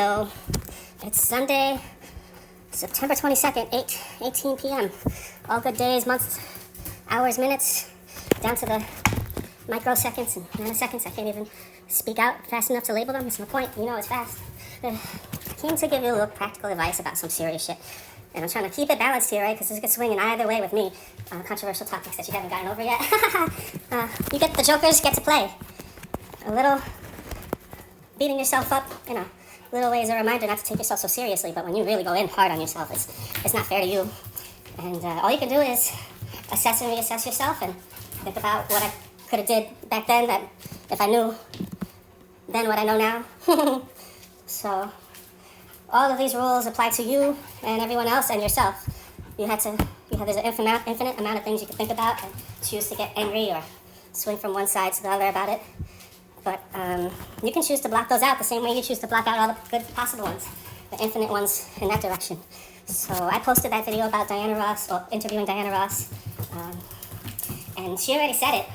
Hello. It's Sunday, September 22nd, 8:18 p.m. All good days, months, hours, minutes, down to the microseconds and nanoseconds. I can't even speak out fast enough to label them. It's no point. You know it's fast. I came to give you a little practical advice about some serious shit. And I'm trying to keep it balanced here, right? Because this could swing in either way with me. Controversial topics that you haven't gotten over yet. You get the jokers get to play. A little beating yourself up, little way is a reminder not to take yourself so seriously. But when you really go in hard on yourself, it's not fair to you. And all you can do is assess and reassess yourself and think about what I could have did back then, that if I knew then what I know now. So all of these rules apply to you and everyone else and yourself. There's an infinite amount of things you can think about and choose to get angry or swing from one side to the other about it. But you can choose to block those out the same way you choose to block out all the good possible ones, the infinite ones in that direction. So I posted that video about Diana Ross, or interviewing Diana Ross, and she already said it.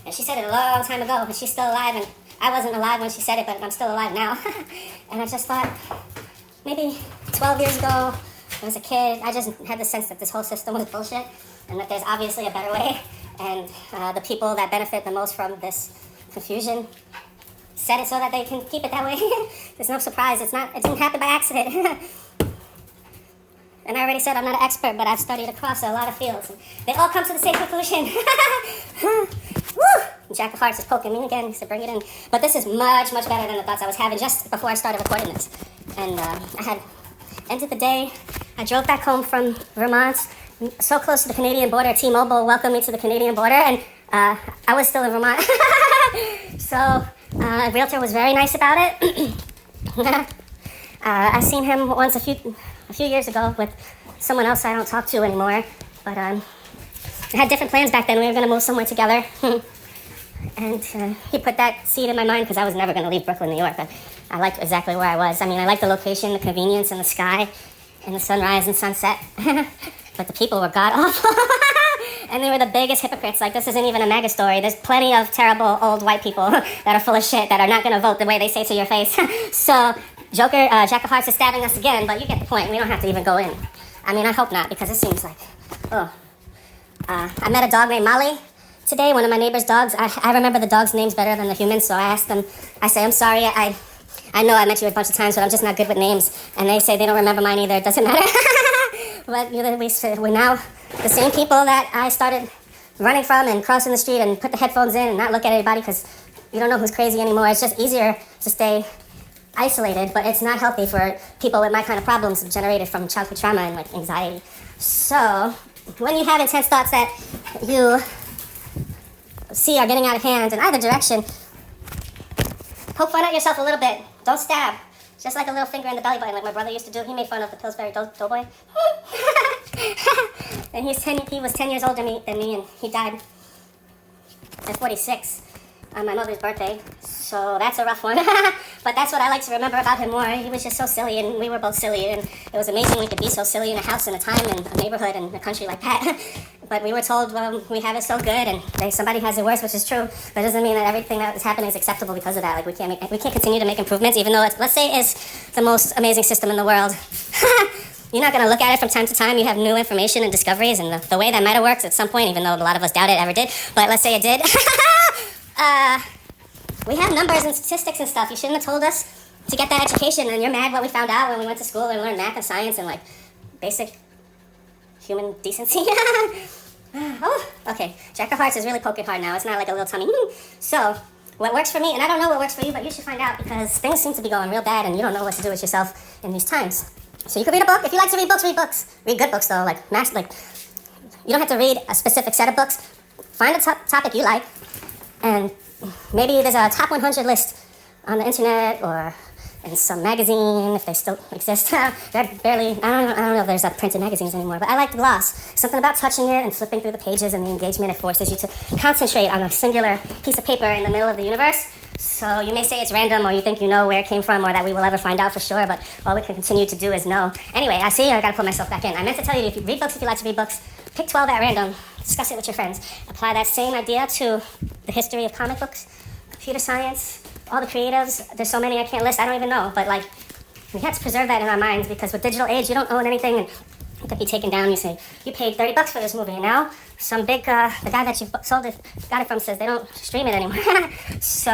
And she said it a long time ago, but she's still alive, and I wasn't alive when she said it, but I'm still alive now. And I just thought, maybe 12 years ago, when I was a kid, I just had the sense that this whole system was bullshit, and that there's obviously a better way, and the people that benefit the most from this confusion said it so that they can keep it that way. There's no surprise. It didn't happen by accident. And I already said I'm not an expert, but I've studied across a lot of fields. And they all come to the same conclusion. Woo! Jack of Hearts is poking me again. He said, bring it in. But this is much, much better than the thoughts I was having just before I started recording this. And I had ended the day. I drove back home from Vermont, so close to the Canadian border. T-Mobile welcomed me to the Canadian border, and I was still in Vermont. So a realtor was very nice about it. I seen him once a few years ago with someone else I don't talk to anymore. But I had different plans back then. We were going to move somewhere together. And he put that seed in my mind because I was never going to leave Brooklyn, New York. But I liked exactly where I was. I mean, I liked the location, the convenience, and the sky, and the sunrise and sunset. But the people were god-awful. And they were the biggest hypocrites. Like, this isn't even a mega story. There's plenty of terrible old white people that are full of shit that are not going to vote the way they say to your face. So, Jack of Hearts is stabbing us again, but you get the point. We don't have to even go in. I mean, I hope not, because it seems like, I met a dog named Molly today, one of my neighbor's dogs. I remember the dog's names better than the humans, so I asked them, I say, I'm sorry, I know I met you a bunch of times, but I'm just not good with names. And they say they don't remember mine either. It doesn't matter. But we're now the same people that I started running from and crossing the street and put the headphones in and not look at anybody because you don't know who's crazy anymore. It's just easier to stay isolated, but it's not healthy for people with my kind of problems generated from childhood trauma and like anxiety. So when you have intense thoughts that you see are getting out of hand in either direction, poke fun at yourself a little bit. Don't stab. Just like a little finger in the belly button, like my brother used to do. He made fun of the Pillsbury Doughboy. And he was 10 years older than me, and he died at 46 on my mother's birthday. So that's a rough one. But that's what I like to remember about him more. He was just so silly, and we were both silly, and it was amazing we could be so silly in a house and a time and a neighborhood and a country like that. But we were told, well, we have it so good, and somebody has it worse, which is true. But it doesn't mean that everything that is happening is acceptable because of that. Like we can't continue to make improvements, even though let's say it is the most amazing system in the world. You're not going to look at it from time to time. You have new information and discoveries, and the way that might have worked at some point, even though a lot of us doubt it ever did. But let's say it did. We have numbers and statistics and stuff. You shouldn't have told us to get that education, and you're mad what we found out when we went to school and learned math and science and like basic human decency. Oh, okay. Jack of Hearts is really poking hard now. It's not like a little tummy. So, what works for me, and I don't know what works for you, but you should find out because things seem to be going real bad and you don't know what to do with yourself in these times. So you can read a book. If you like to read books, read books. Read good books though, like you don't have to read a specific set of books. Find a topic you like, and maybe there's a top 100 list on the internet or in some magazine, if they still exist. They're barely, I don't know if there's printed magazines anymore, but I like the gloss. Something about touching it and flipping through the pages and the engagement, it forces you to concentrate on a singular piece of paper in the middle of the universe. So you may say it's random, or you think you know where it came from, or that we will ever find out for sure, but all we can continue to do is know. Anyway, I gotta put myself back in. I meant to tell you, if you read books, if you like to read books, pick 12 at random, discuss it with your friends. Apply that same idea to the history of comic books, computer science, all the creatives. There's so many I can't list, I don't even know, but like, We have to preserve that in our minds, because with digital age, you don't own anything, and it could be taken down. You say, you paid $30 for this movie, and now some big, the guy that you got it from says they don't stream it anymore. So,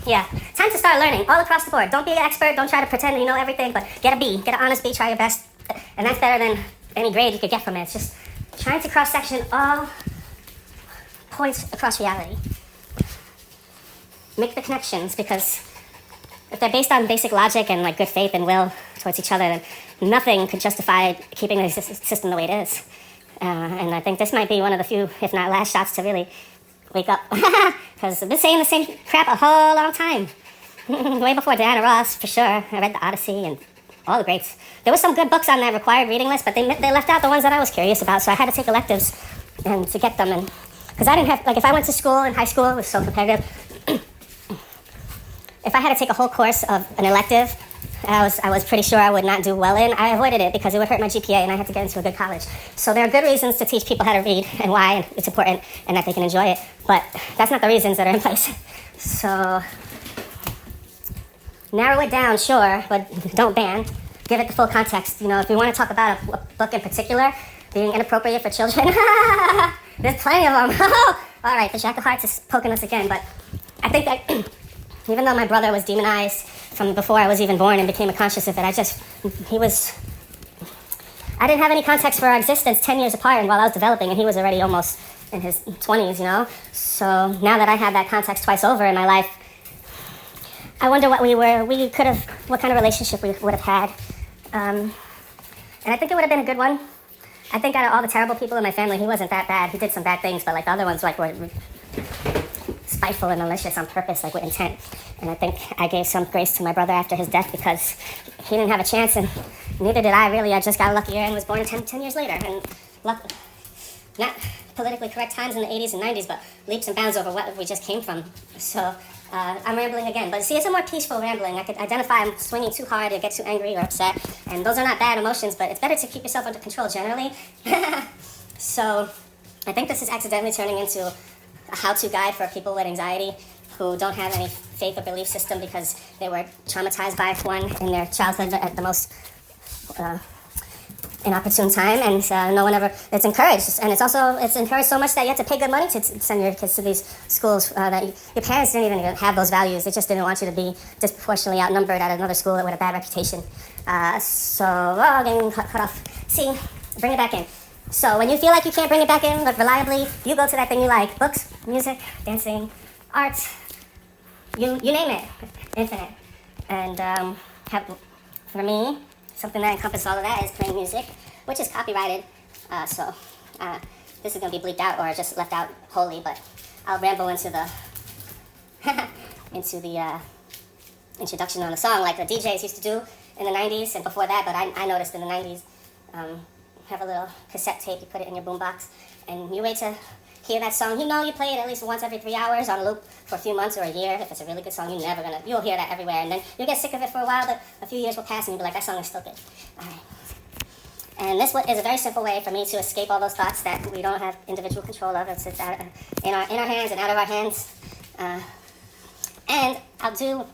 yeah, time to start learning all across the board. Don't be an expert, don't try to pretend you know everything, but get a B, get an honest B, try your best, and that's better than any grade you could get from it. It's just trying to cross-section all points across reality. Make the connections, because if they're based on basic logic and like good faith and will towards each other, then nothing could justify keeping the system the way it is. And I think this might be one of the few, if not last, shots to really wake up. Because I've been saying the same crap a whole long time. Way before Diana Ross, for sure. I read the Odyssey and all the greats. There were some good books on that required reading list, but they left out the ones that I was curious about, so I had to take electives and to get them. And because I didn't have, like, if I went to school in high school, it was so competitive. If I had to take a whole course of an elective, I was pretty sure I would not do well in. I avoided it because it would hurt my GPA and I had to get into a good college. So there are good reasons to teach people how to read and why, and it's important and that they can enjoy it. But that's not the reasons that are in place. So narrow it down, sure, but don't ban. Give it the full context. You know, if we want to talk about a book in particular being inappropriate for children, there's plenty of them. All right, the Jack of Hearts is poking us again, but I think that even though my brother was demonized from before I was even born and became conscious of it, I didn't have any context for our existence 10 years apart and while I was developing, and he was already almost in his 20s, you know? So now that I have that context twice over in my life, I wonder what what kind of relationship we would have had. And I think it would have been a good one. I think out of all the terrible people in my family, he wasn't that bad. He did some bad things, but like the other ones like were spiteful and malicious on purpose, like with intent. And I think I gave some grace to my brother after his death because he didn't have a chance, and neither did I really. I just got luckier and was born 10 years later. And not politically correct times in the 80s and 90s, but leaps and bounds over what we just came from. So I'm rambling again. But see, it's a more peaceful rambling. I could identify I'm swinging too hard or get too angry or upset. And those are not bad emotions, but it's better to keep yourself under control generally. So I think this is accidentally turning into a how-to guide for people with anxiety who don't have any faith or belief system because they were traumatized by one in their childhood at the most inopportune time, and no one ever, it's encouraged, and it's encouraged so much that you have to pay good money to send your kids to these schools that your parents didn't even have those values. They just didn't want you to be disproportionately outnumbered at another school with a bad reputation. Getting cut off. See, bring it back in. So when you feel like you can't bring it back in reliably, you go to that thing you like. Books, music, dancing, art, you name it, infinite. And for me, something that encompasses all of that is playing music, which is copyrighted. This is going to be bleeped out or just left out wholly, but I'll ramble into the introduction on the song like the DJs used to do in the 90s and before that, but I noticed in the 90s, have a little cassette tape, you put it in your boombox, and you wait to hear that song. You know you play it at least once every 3 hours on loop for a few months or a year. If it's a really good song, you'll hear that everywhere, and then you'll get sick of it for a while, but a few years will pass and you'll be like, that song is still good. All right. And this is a very simple way for me to escape all those thoughts that we don't have individual control of. It's out, in our hands and out of our hands. And I'll do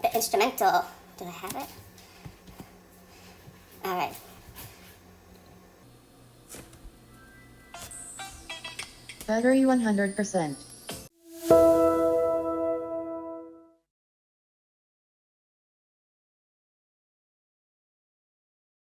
the instrumental. Do I have it? All right. Battery 100%.